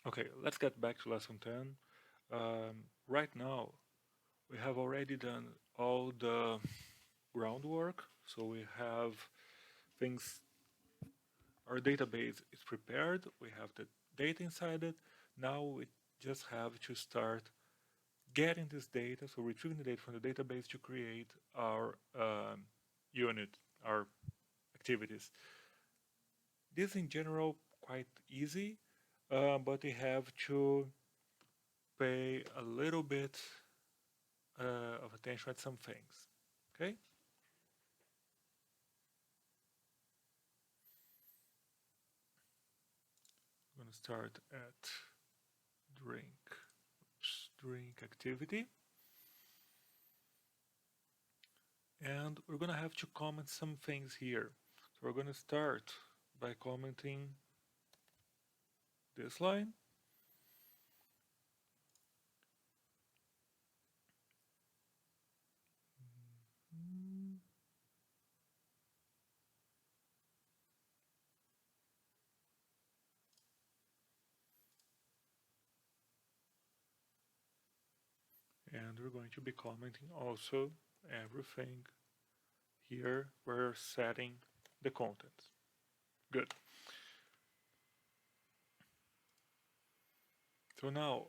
Okay, let's get back to lesson 10. Right now, we have already done all the groundwork. So we have things, our database is prepared. We have the data inside it. Now we just have to start getting this data, so retrieving the data from the database to create our unit, our activities. This in general quite easy, but we have to pay a little bit of attention at some things. Okay, I'm gonna start at drink, drink activity, and we're gonna have to comment some things here. So we're gonna start by commenting this line. And we're going to be commenting also everything here. We're setting the contents. Good. So now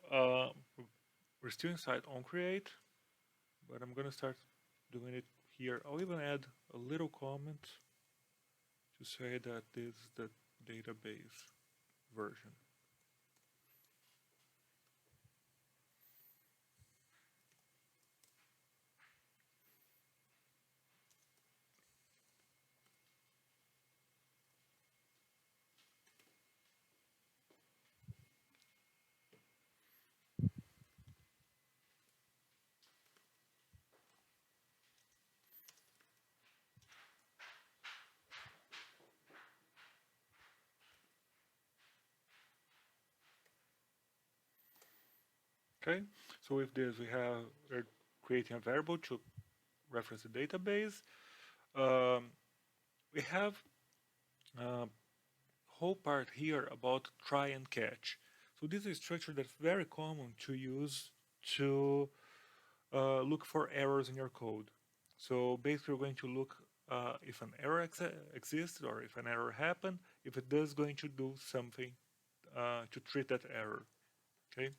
we're still inside onCreate, but I'm gonna start doing it here. I'll even add a little comment to say that this is the database version. Okay, so with this we're creating a variable to reference the database. Um, we have a whole part here about try and catch. So this is a structure that's very common to use to look for errors in your code. So basically we're going to look if an error exists or if an error happened. If it does, going to do something to treat that error. Okay.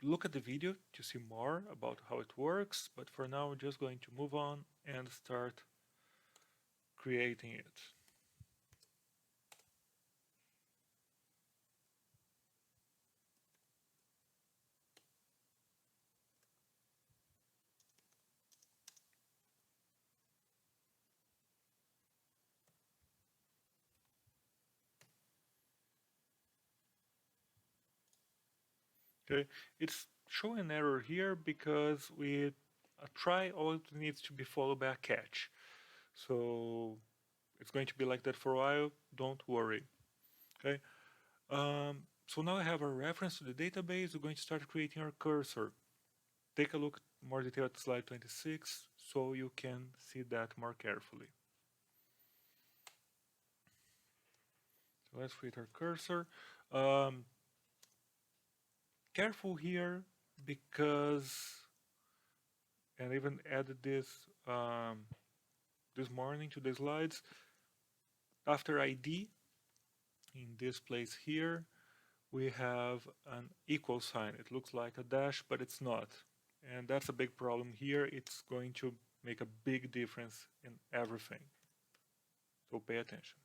Look at the video to see more about how it works, but for now we're just going to move on and start creating it. Okay, it's showing an error here because we a try always needs to be followed by a catch. So it's going to be like that for a while. Don't worry. Okay. So now I have a reference to the database. We're going to start creating our cursor. Take a look more detail at slide 26 so you can see that more carefully. So let's create our cursor. Um, Careful here because, and even added this this morning to the slides. After ID, in this place here, we have an equal sign. It looks like a dash, but it's not. And that's a big problem here. It's going to make a big difference in everything. So pay attention.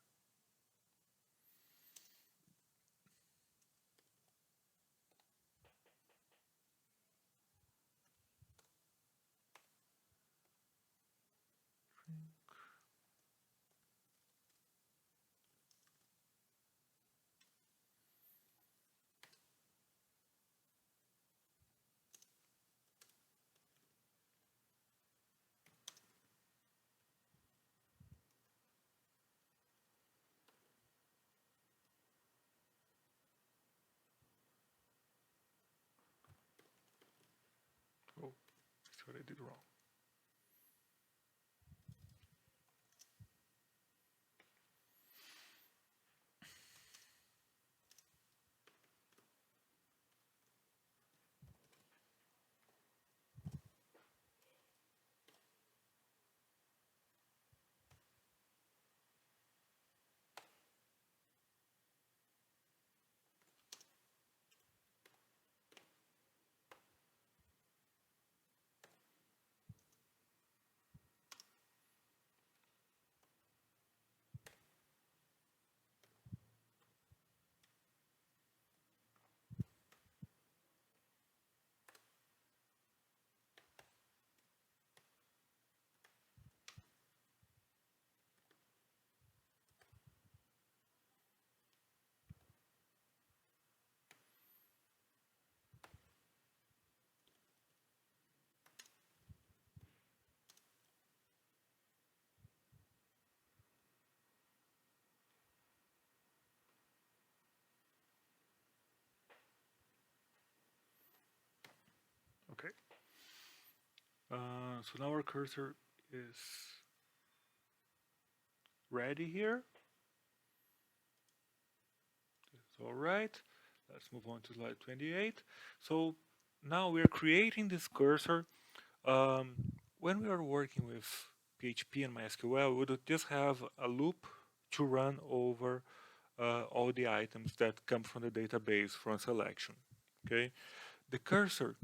Oh, that's what I did wrong. So now our cursor is ready here. That's all right. Let's move on to slide 28. So now we're creating this cursor. When we are working with PHP and MySQL, we would just have a loop to run over all the items that come from the database from selection. Okay, the cursor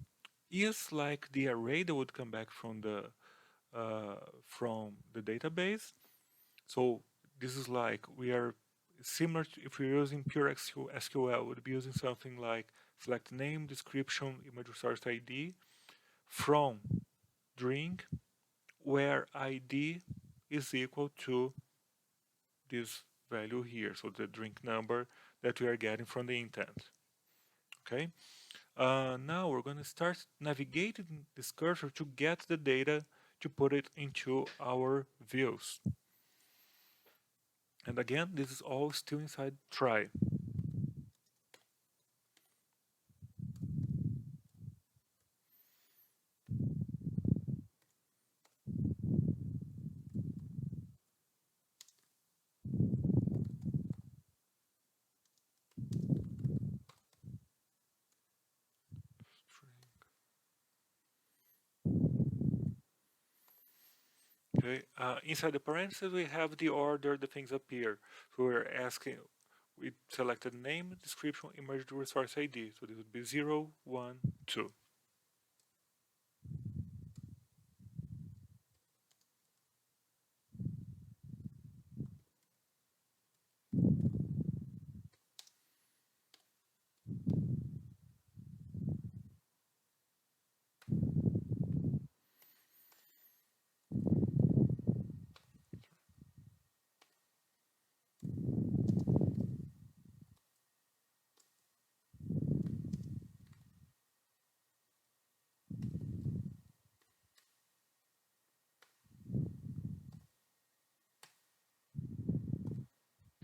is like the array that would come back from the database. So this is like we are similar to if we're using pure SQL, we'd be using something like select name, description, image resource ID from drink, where ID is equal to this value here, so the drink number that we are getting from the intent. Okay. Now we're going to start navigating this cursor to get the data to put it into our views. And again, this is all still inside try. Okay, inside the parentheses we have the order the things appear. So we're asking, we selected name, description, image resource ID. So this would be 0, 1, 2.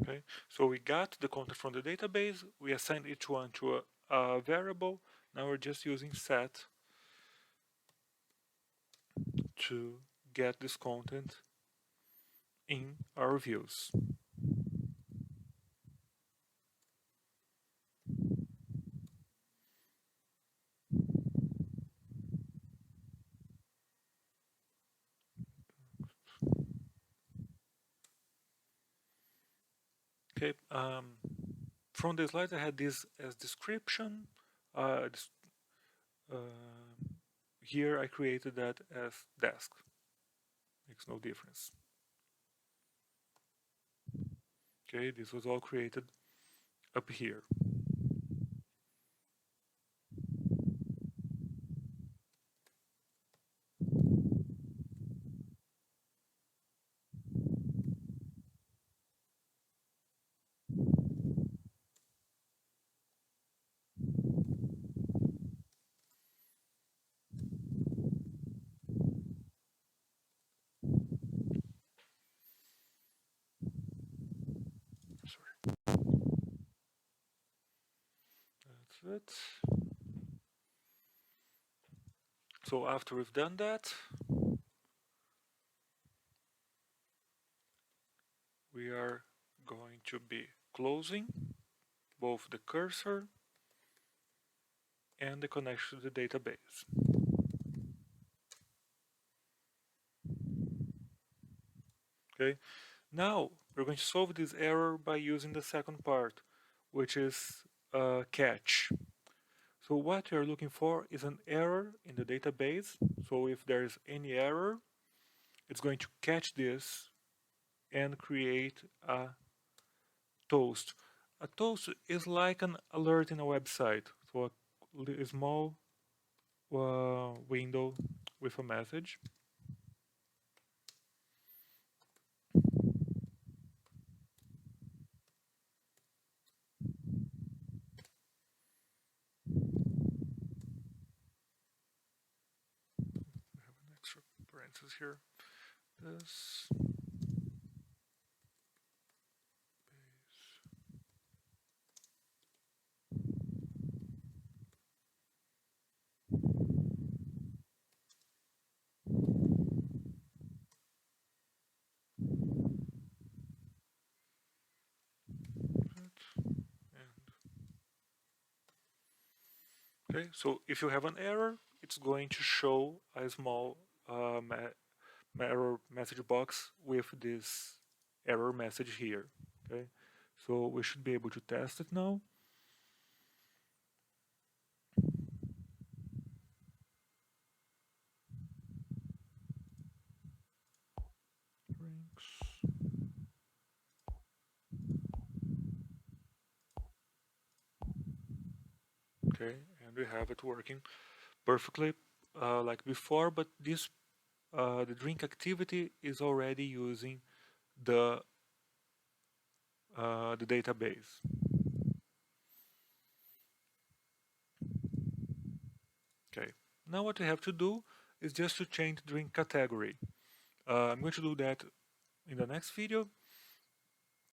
Okay, so we got the content from the database, we assigned each one to a variable. Now we're just using set to get this content in our views. Okay, from the slides I had this as description. Uh, here I created that as desk. Makes no difference. Okay, this was all created up here. Sorry. That's it. So after we've done that, we are going to be closing both the cursor and the connection to the database. Okay, now we're going to solve this error by using the second part, which is catch. So what we are looking for is an error in the database. So if there is any error, it's going to catch this and create a toast. A toast is like an alert in a website. So a small window with a message. We have an extra parenthesis here. This base. Okay, so if you have an error, it's going to show a small error message box with this error message here. Okay, so we should be able to test it now. Okay, and we have it working perfectly like before, but this the drink activity is already using the database. Okay, now what we have to do is just to change drink category. I'm going to do that in the next video,